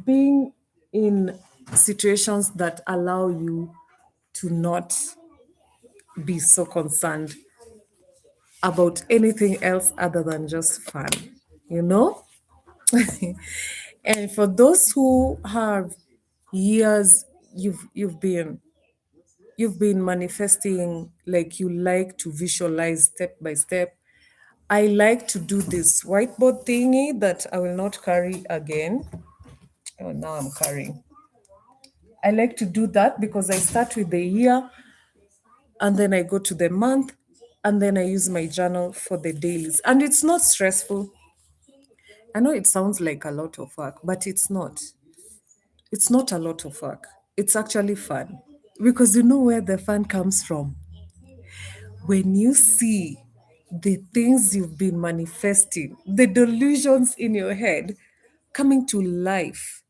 being in situations that allow you to not be so concerned about anything else other than just fun, you know? And for those who have years you've been manifesting, like you like to visualize step by step, I like to do this whiteboard thingy that I will not carry again. Oh, now I'm carrying. I like to do that because I start with the year and then I go to the month and then I use my journal for the dailies. And it's not stressful. I know it sounds like a lot of work, but it's not. It's not a lot of work. It's actually fun because you know where the fun comes from. When you see the things you've been manifesting, the delusions in your head coming to life,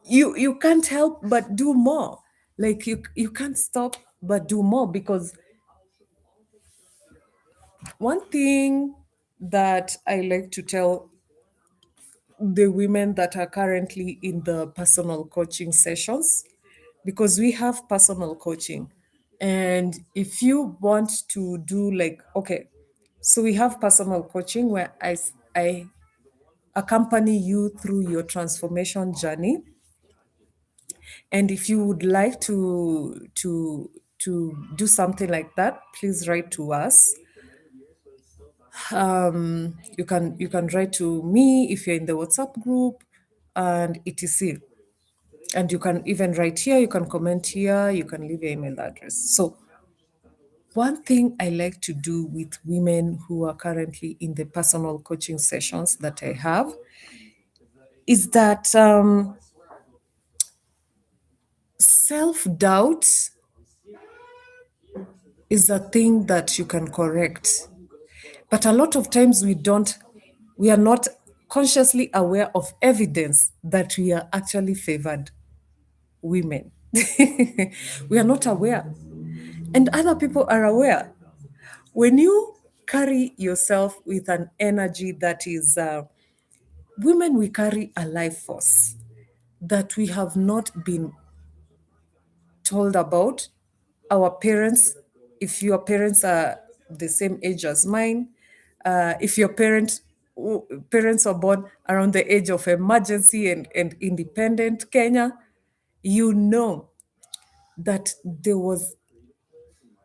you can't help but do more. Like you can't stop but do more, because one thing that I like to tell the women that are currently in the personal coaching sessions, because we have personal coaching, and if you want to do, like, okay, so we have personal coaching where I accompany you through your transformation journey. And if you would like to do something like that, please write to us. You can write to me if you're in the WhatsApp group and etc. And you can even write here, you can comment here, you can leave your email address. So one thing I like to do with women who are currently in the personal coaching sessions that I have is that self-doubt is a thing that you can correct. But a lot of times we are not consciously aware of evidence that we are actually favored women. We are not aware. And other people are aware. When you carry yourself with an energy that is, women, we carry a life force that we have not been told about. Our parents, if your parents are the same age as mine, if your parents are born around the age of emergency and independent Kenya, you know that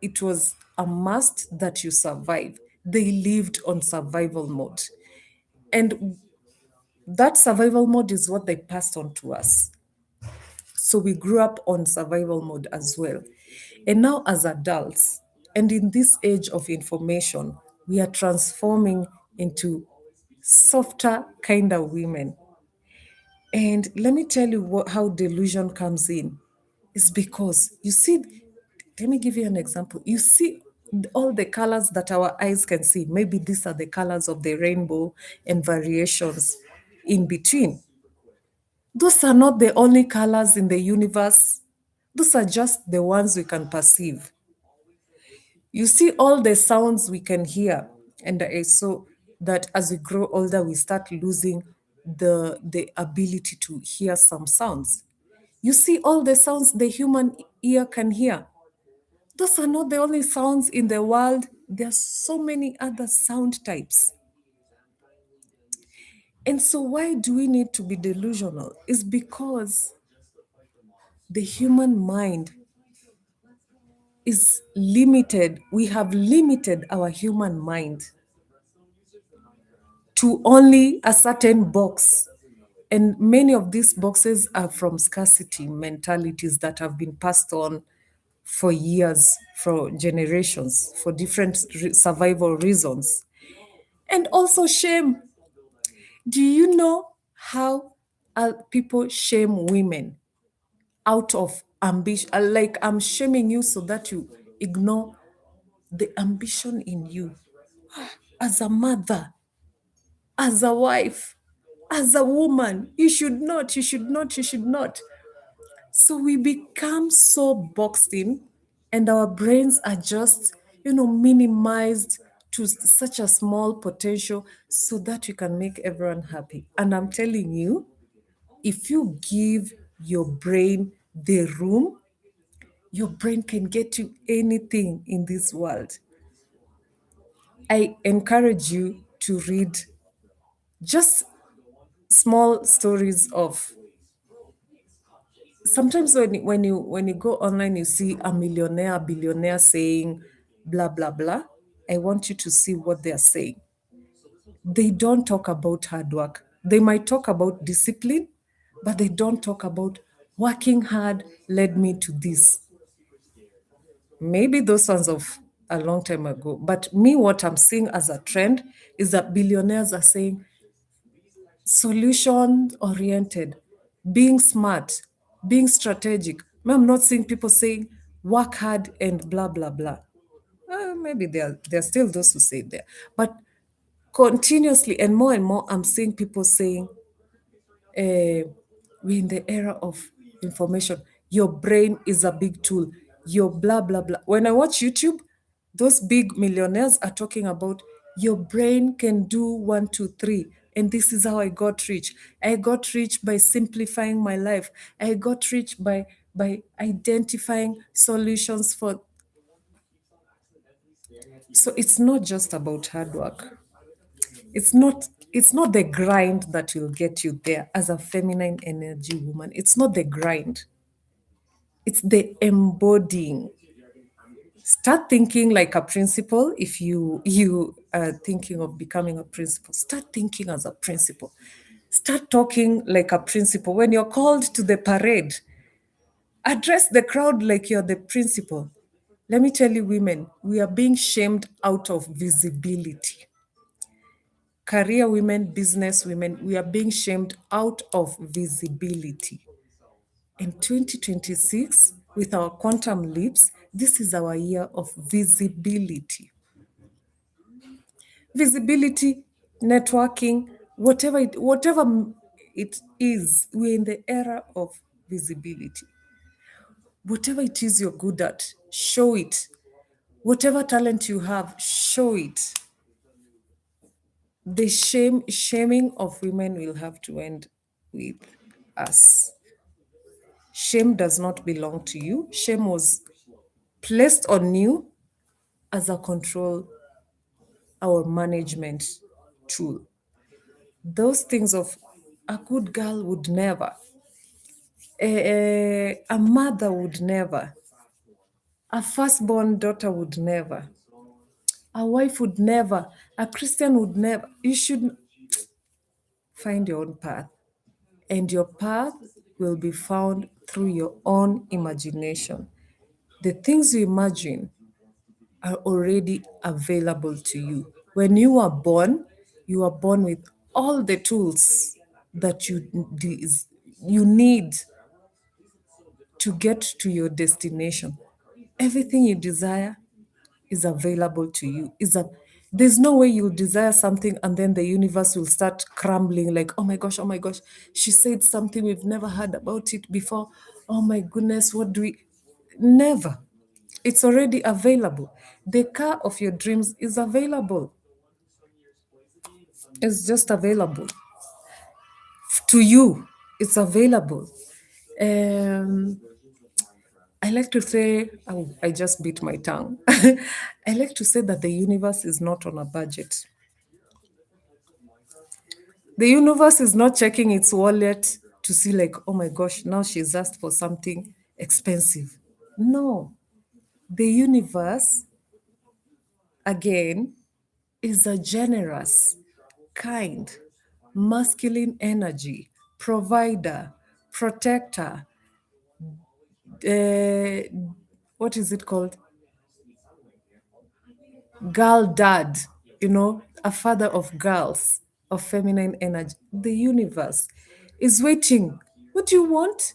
it was a must that you survive. They lived on survival mode. And that survival mode is what they passed on to us. So we grew up on survival mode as well. And now, as adults, and in this age of information, we are transforming into softer, kinder women. And let me tell you how delusion comes in. It's because you see, let me give you an example. You see all the colors that our eyes can see. Maybe these are the colors of the rainbow and variations in between. Those are not the only colors in the universe. Those are just the ones we can perceive. You see all the sounds we can hear. And I saw that as we grow older, we start losing the ability to hear some sounds. You see all the sounds the human ear can hear. Those are not the only sounds in the world. There are so many other sound types. And so, why do we need to be delusional? It's because the human mind is limited. We have limited our human mind to only a certain box. And many of these boxes are from scarcity mentalities that have been passed on for years, for generations, for different survival reasons. And also shame. Do you know how people shame women out of ambition? Like, I'm shaming you so that you ignore the ambition in you as a mother, as a wife, as a woman. You should not, you should not, you should not. So we become so boxed in, and our brains are just, minimized to such a small potential so that we can make everyone happy. And I'm telling you, if you give your brain the room, your brain can get you anything in this world. I encourage you to read just small stories of, sometimes when you go online, you see a millionaire, a billionaire saying blah blah blah. I want you to see what they are saying. They don't talk about hard work. They might talk about discipline, but they don't talk about working hard led me to this. Maybe those ones of a long time ago. But me, what I'm seeing as a trend is that billionaires are saying solution oriented, being smart, being strategic. I'm not seeing people saying work hard and blah blah blah. Maybe there are still those who say there, but continuously and more, I'm seeing people saying, we're in the era of information. Your brain is a big tool. Your blah, blah, blah. When I watch YouTube, those big millionaires are talking about your brain can do one, two, three. And this is how I got rich. I got rich by simplifying my life. I got rich by identifying solutions for. So it's not just about hard work. It's not the grind that will get you there as a feminine energy woman. It's not the grind. It's the embodying. Start thinking like a principal. If you are thinking of becoming a principal, start thinking as a principal. Start talking like a principal. When you're called to the parade, address the crowd like you're the principal. Let me tell you, women, we are being shamed out of visibility. Career women, business women, we are being shamed out of visibility. In 2026, with our quantum leaps, this is our year of visibility. Visibility, networking, whatever it is, we're in the era of visibility. Whatever it is you're good at, show it. Whatever talent you have, show it. The shaming of women will have to end with us. Shame does not belong to you. Shame was placed on you as a control or management tool. Those things of a good girl would never, a mother would never, a firstborn daughter would never, a wife would never, a Christian would never. You should find your own path, and your path will be found through your own imagination. The things you imagine are already available to you. When you are born with all the tools that you need to get to your destination. Everything you desire is available to you. There's no way you'll desire something and then the universe will start crumbling like, oh my gosh, she said something we've never heard about it before. Oh my goodness, what do we? Never. It's already available. The car of your dreams is available. It's just available to you. It's available. Um, I like to say, oh, I just bit my tongue. I like to say that the universe is not on a budget. The universe is not checking its wallet to see, like, oh my gosh, now she's asked for something expensive. No, the universe, again, is a generous, kind, masculine energy provider, protector, uh, what is it called? Girl dad, a father of girls, of feminine energy. The universe is waiting. What do you want?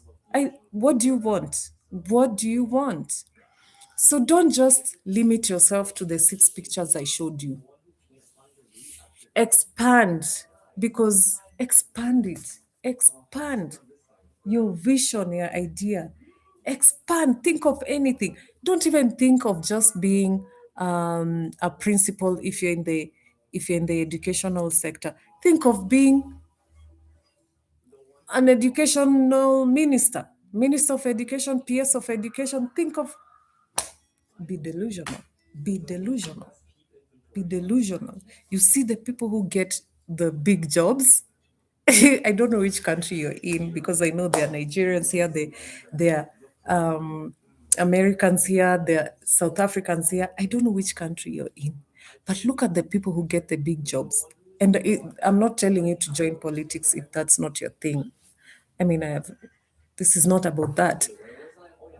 What do you want? What do you want? So don't just limit yourself to the 6 pictures I showed you. Expand, because expand it. Expand your vision, your idea. Expand, think of anything. Don't even think of just being a principal if you're in the educational sector. Think of being an educational minister, minister of education, PS of education. Think of be delusional. Be delusional. Be delusional. You see the people who get the big jobs. I don't know which country you're in, because I know there are Nigerians here, there are Americans here, there are South Africans here. I don't know which country you're in, but look at the people who get the big jobs. And I'm not telling you to join politics if that's not your thing. I mean, this is not about that.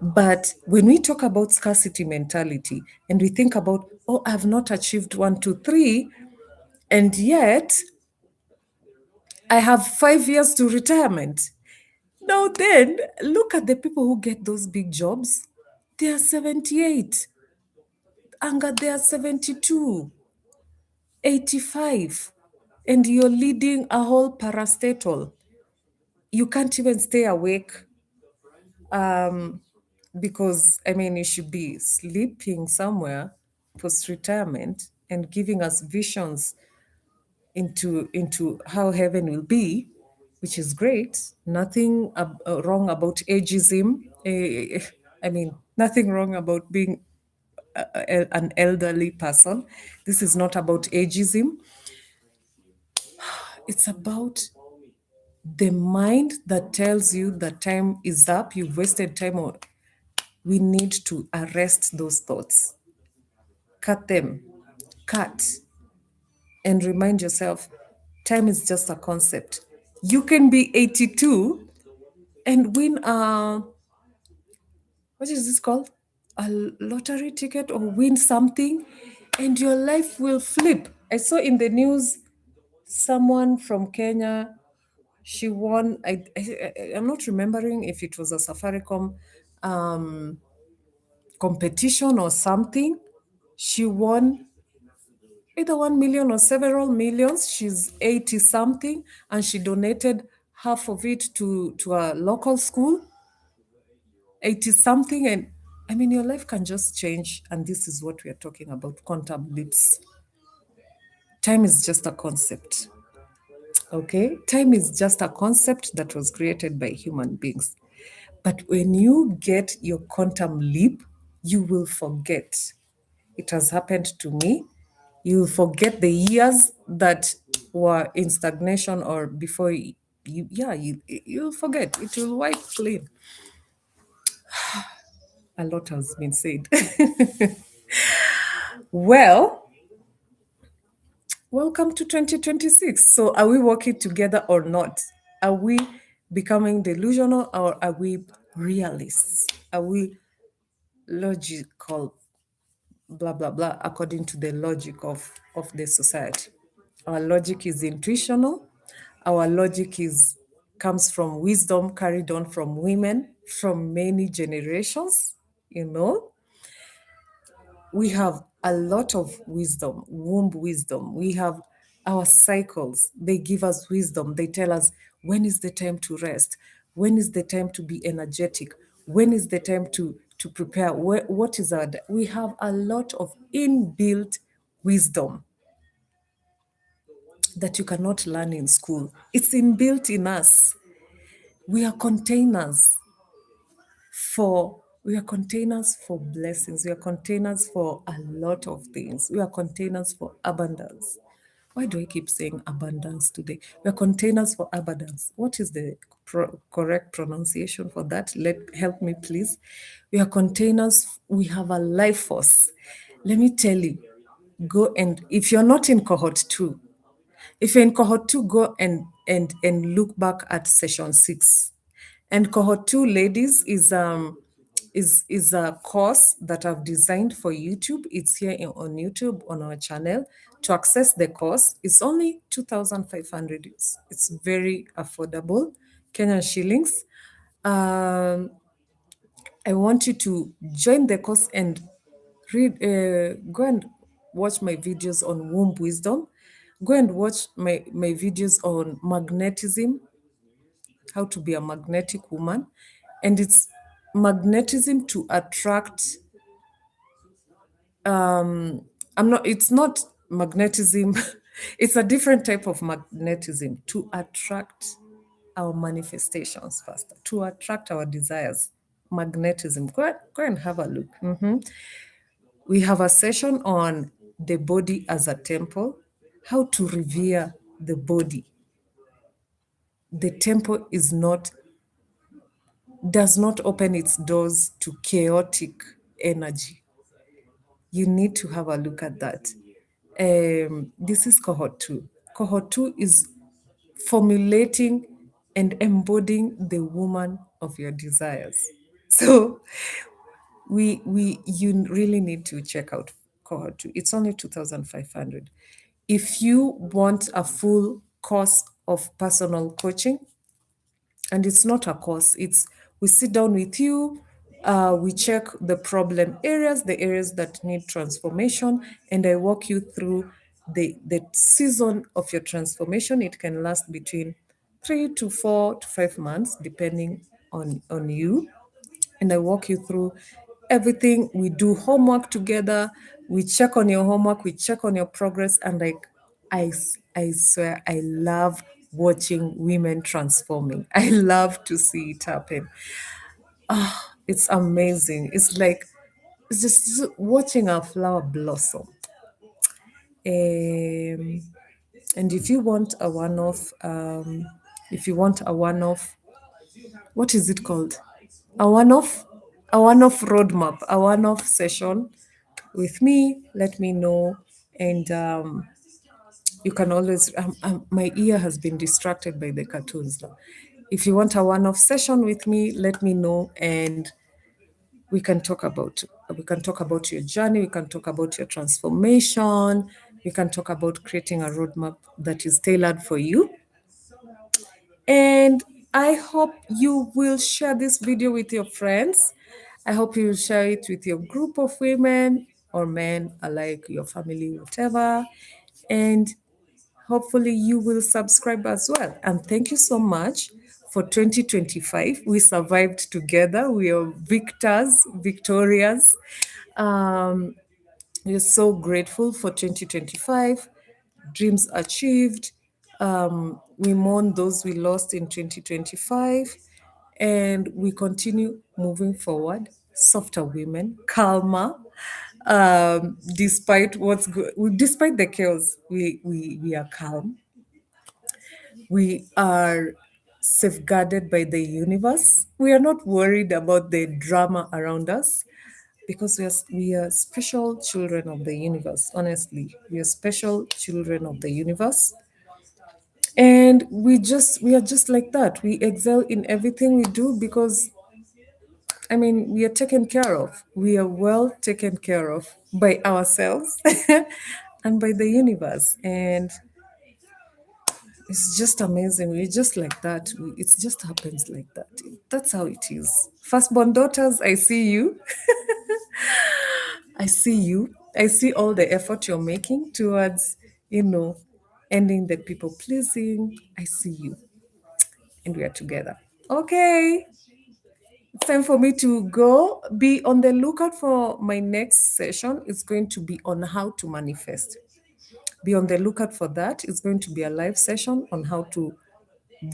But when we talk about scarcity mentality and we think about, oh, I've not achieved 1, 2, 3, and yet I have 5 years to retirement. Now then, look at the people who get those big jobs. They are 78. Anga, they are 72, 85. And you're leading a whole parastatal. You can't even stay awake, because, I mean, you should be sleeping somewhere post-retirement and giving us visions into how heaven will be, which is great. Nothing wrong about ageism. I mean, nothing wrong about being an elderly person. This is not about ageism. It's about the mind that tells you that time is up, you've wasted time, or we need to arrest those thoughts. Cut them. Cut. And remind yourself, time is just a concept. You can be 82 and win what is this called? A lottery ticket, or win something, and your life will flip. I saw in the news someone from Kenya, she won. I'm not remembering if it was a Safaricom competition or something. She won either 1 million or several millions. She's 80 something, and she donated half of it to a local school. 80 something. And I mean, your life can just change. And this is what we are talking about, quantum leaps. Time is just a concept. Okay? Time is just a concept that was created by human beings. But when you get your quantum leap, you will forget. It has happened to me. You'll forget the years that were in stagnation, or before you'll forget. It will wipe clean. A lot has been said. Well, welcome to 2026. So, are we working together or not? Are we becoming delusional, or are we realists? Are we logical, blah, blah, blah, according to the logic of the society? Our logic is intuitional. Our logic comes from wisdom carried on from women from many generations, you know. We have a lot of wisdom, womb wisdom. We have our cycles. They give us wisdom. They tell us when is the time to rest, when is the time to be energetic, when is the time to prepare. What is our? We have a lot of inbuilt wisdom that you cannot learn in school. It's inbuilt in us. We are containers for blessings. We are containers for a lot of things. We are containers for abundance. Why do I keep saying abundance today? We are containers for abundance. What is the correct pronunciation for that? Help me, please. We are containers. We have a life force. Let me tell you, go, and if you're not in cohort 2, If you're in cohort 2, go and look back at session 6. And cohort 2, ladies, is a course that I've designed for YouTube. It's here on YouTube on our channel. To access the course, it's only 2,500. It's very affordable, Kenyan shillings. Um, I want you to join the course and go and watch my videos on womb wisdom. Go and watch my videos on magnetism, how to be a magnetic woman. And it's magnetism to attract, it's not magnetism, it's a different type of magnetism to attract our manifestations faster, to attract our desires. Magnetism. Go and have a look. We have a session on the body as a temple, how to revere the body. The temple does not open its doors to chaotic energy. You need to have a look at that. This is cohort 2. Cohort 2 is formulating and embodying the woman of your desires. So you really need to check out cohort 2. It's only 2,500. If you want a full course of personal coaching, and it's not a course, it's we sit down with you, we check the problem areas, the areas that need transformation, and I walk you through the season of your transformation. It can last between 3 to 4 to 5 months, depending on you. And I walk you through everything. We do homework together. We check on your homework. We check on your progress. And like, I swear, I love watching women transforming. I love to see it happen. It's amazing. It's just watching a flower blossom. Um, and if you want a one-off, what is it called? A one-off, a one-off roadmap, a one-off session with me. Let me know, and you can always. My ear has been distracted by the cartoons now. If you want a one-off session with me, let me know, and we can talk about your journey. We can talk about your transformation. We can talk about creating a roadmap that is tailored for you. And I hope you will share this video with your friends. I hope you will share it with your group of women or men alike, your family, whatever. And hopefully you will subscribe as well. And thank you so much for 2025. We survived together. We are victorious. Um, we're so grateful for 2025, dreams achieved. We mourn those we lost in 2025, and we continue moving forward. Softer women, calmer. Despite the chaos, we are calm. We are safeguarded by the universe. We are not worried about the drama around us because we are special children of the universe. Honestly, we are special children of the universe. And we are just like that. We excel in everything we do because we are taken care of. We are well taken care of by ourselves and by the universe. And it's just amazing. We're just like that. It just happens like that. That's how it is. Firstborn daughters, I see you. I see you. I see all the effort you're making towards, ending the people pleasing. I see you. And we are together. Okay. It's time for me to go. Be on the lookout for my next session. It's going to be on how to manifest. Be on the lookout for that. It's going to be a live session on how to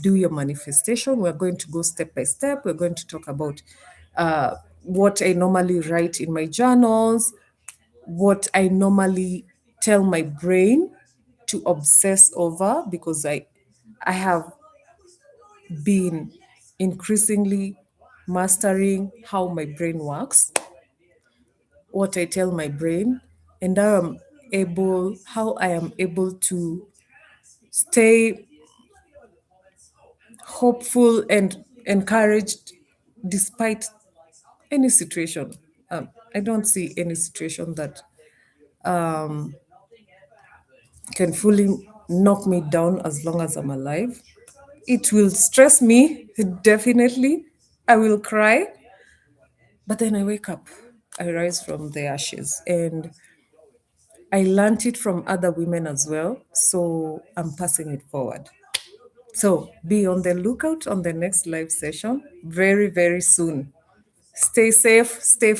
do your manifestation. We're going to go step by step. We're going to talk about what I normally write in my journals, what I normally tell my brain to obsess over, because I have been increasingly mastering how my brain works, what I tell my brain, and how I am able to Stay hopeful and encouraged despite any situation. I don't see any situation that can fully knock me down as long as I'm alive. It will stress me, definitely. I will cry, but then I wake up. I rise from the ashes. And I learned it from other women as well. So I'm passing it forward. So be on the lookout on the next live session very, very soon. Stay safe, stay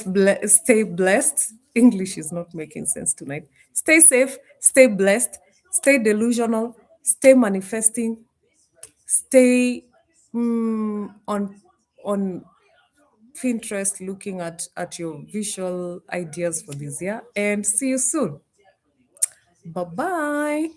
blessed. English is not making sense tonight. Stay safe, stay blessed, stay delusional, stay manifesting, stay on Pinterest looking at your visual ideas for this year, and see you soon. Bye bye.